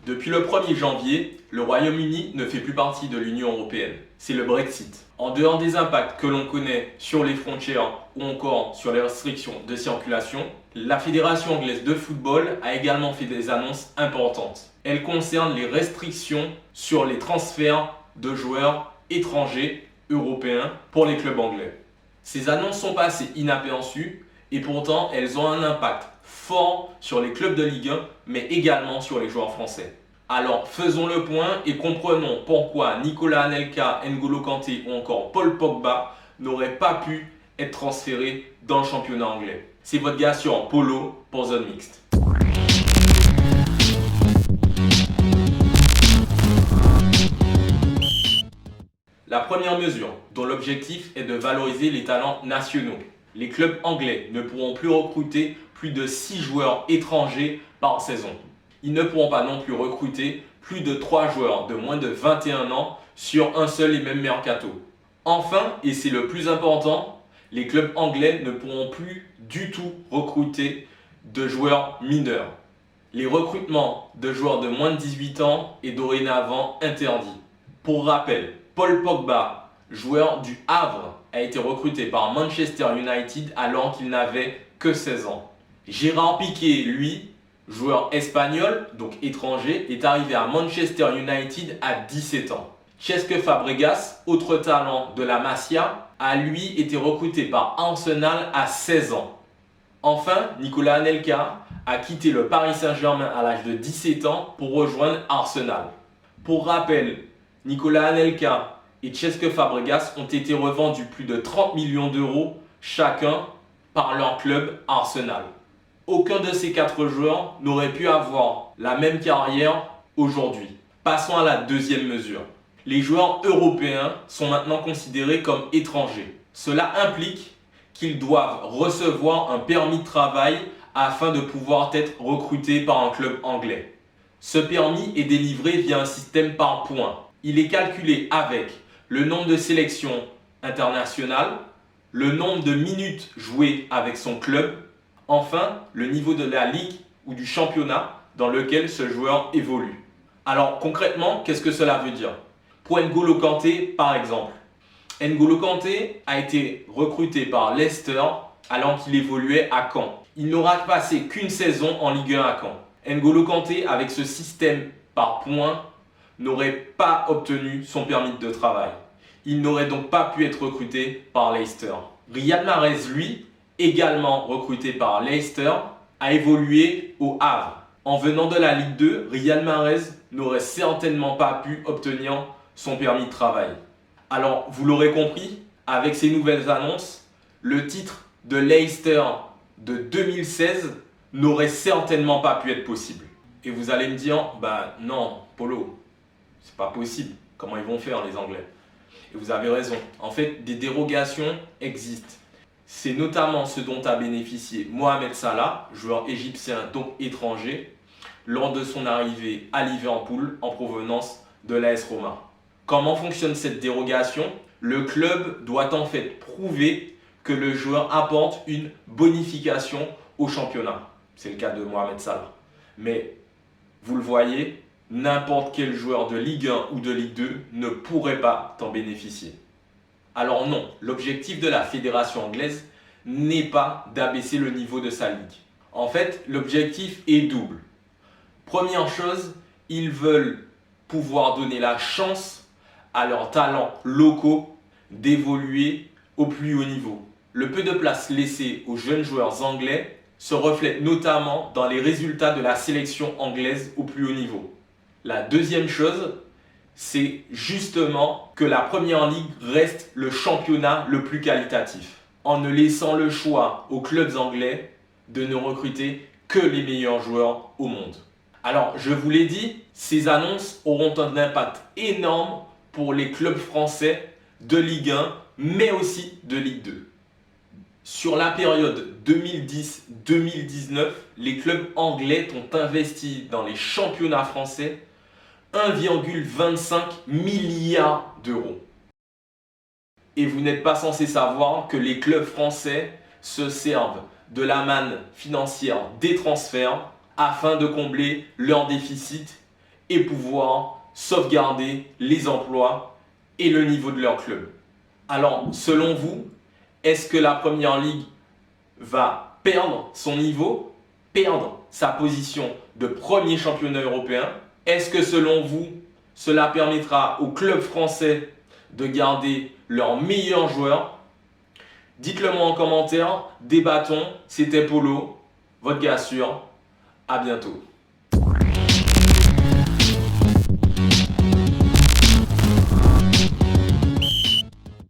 Depuis le 1er janvier, le Royaume-Uni ne fait plus partie de l'Union européenne. C'est le Brexit. En dehors des impacts que l'on connaît sur les frontières ou encore sur les restrictions de circulation, la Fédération anglaise de football a également fait des annonces importantes. Elles concernent les restrictions sur les transferts de joueurs étrangers européens pour les clubs anglais. Ces annonces sont passées inaperçues et pourtant elles ont un impact fort sur les clubs de Ligue 1 mais également sur les joueurs français. Alors faisons le point et comprenons pourquoi Nicolas Anelka, N'Golo Kanté ou encore Paul Pogba n'auraient pas pu être transférés dans le championnat anglais. C'est votre gars sur Polo pour Zone Mixte. La première mesure, dont l'objectif est de valoriser les talents nationaux. Les clubs anglais ne pourront plus recruter plus de 6 joueurs étrangers par saison. Ils ne pourront pas non plus recruter plus de 3 joueurs de moins de 21 ans sur un seul et même mercato. Enfin, et c'est le plus important, les clubs anglais ne pourront plus du tout recruter de joueurs mineurs. Les recrutements de joueurs de moins de 18 ans est dorénavant interdit. Pour rappel, Paul Pogba, joueur du Havre, a été recruté par Manchester United alors qu'il n'avait que 16 ans. Gérard Piqué, lui, joueur espagnol, donc étranger, est arrivé à Manchester United à 17 ans. Cesc Fabregas, autre talent de la Masia, a lui été recruté par Arsenal à 16 ans. Enfin, Nicolas Anelka a quitté le Paris Saint-Germain à l'âge de 17 ans pour rejoindre Arsenal. Pour rappel, Nicolas Anelka et Cesc Fabregas ont été revendus plus de 30 millions d'euros chacun par leur club Arsenal. Aucun de ces 4 joueurs n'aurait pu avoir la même carrière aujourd'hui. Passons à la deuxième mesure. Les joueurs européens sont maintenant considérés comme étrangers. Cela implique qu'ils doivent recevoir un permis de travail afin de pouvoir être recrutés par un club anglais. Ce permis est délivré via un système par points. Il est calculé avec le nombre de sélections internationales, le nombre de minutes jouées avec son club, enfin le niveau de la ligue ou du championnat dans lequel ce joueur évolue. Alors concrètement, qu'est-ce que cela veut dire? Pour N'Golo Kanté par exemple, N'Golo Kanté a été recruté par Leicester alors qu'il évoluait à Caen. Il n'aura passé qu'une saison en Ligue 1 à Caen. N'Golo Kanté, avec ce système par points, n'aurait pas obtenu son permis de travail. Il n'aurait donc pas pu être recruté par Leicester. Riyad Mahrez, lui, également recruté par Leicester, a évolué au Havre. En venant de la Ligue 2, Riyad Mahrez n'aurait certainement pas pu obtenir son permis de travail. Alors, vous l'aurez compris, avec ces nouvelles annonces, le titre de Leicester de 2016 n'aurait certainement pas pu être possible. Et vous allez me dire, bah non, Polo, c'est pas possible. Comment ils vont faire les Anglais? Et vous avez raison. En fait, des dérogations existent. C'est notamment ce dont a bénéficié Mohamed Salah, joueur égyptien donc étranger, lors de son arrivée à Liverpool en provenance de l'AS Roma. Comment fonctionne cette dérogation? Le club doit en fait prouver que le joueur apporte une bonification au championnat. C'est le cas de Mohamed Salah. Mais vous le voyez, n'importe quel joueur de Ligue 1 ou de Ligue 2 ne pourrait pas t'en bénéficier. Alors non, l'objectif de la fédération anglaise n'est pas d'abaisser le niveau de sa ligue. En fait, l'objectif est double. Première chose, ils veulent pouvoir donner la chance à leurs talents locaux d'évoluer au plus haut niveau. Le peu de place laissée aux jeunes joueurs anglais se reflète notamment dans les résultats de la sélection anglaise au plus haut niveau. La deuxième chose, c'est justement que la première ligue reste le championnat le plus qualitatif, en ne laissant le choix aux clubs anglais de ne recruter que les meilleurs joueurs au monde. Alors, je vous l'ai dit, ces annonces auront un impact énorme pour les clubs français de Ligue 1, mais aussi de Ligue 2. Sur la période 2010-2019, les clubs anglais ont investi dans les championnats français 1,25 milliard d'euros. Et vous n'êtes pas censé savoir que les clubs français se servent de la manne financière des transferts afin de combler leur déficit et pouvoir sauvegarder les emplois et le niveau de leur club. Alors, selon vous, est-ce que la Première Ligue va perdre son niveau, perdre sa position de premier championnat européen? Est-ce que selon vous, cela permettra aux clubs français de garder leurs meilleurs joueurs? Dites-le moi en commentaire, débattons. C'était Polo, votre gars sûr. À bientôt.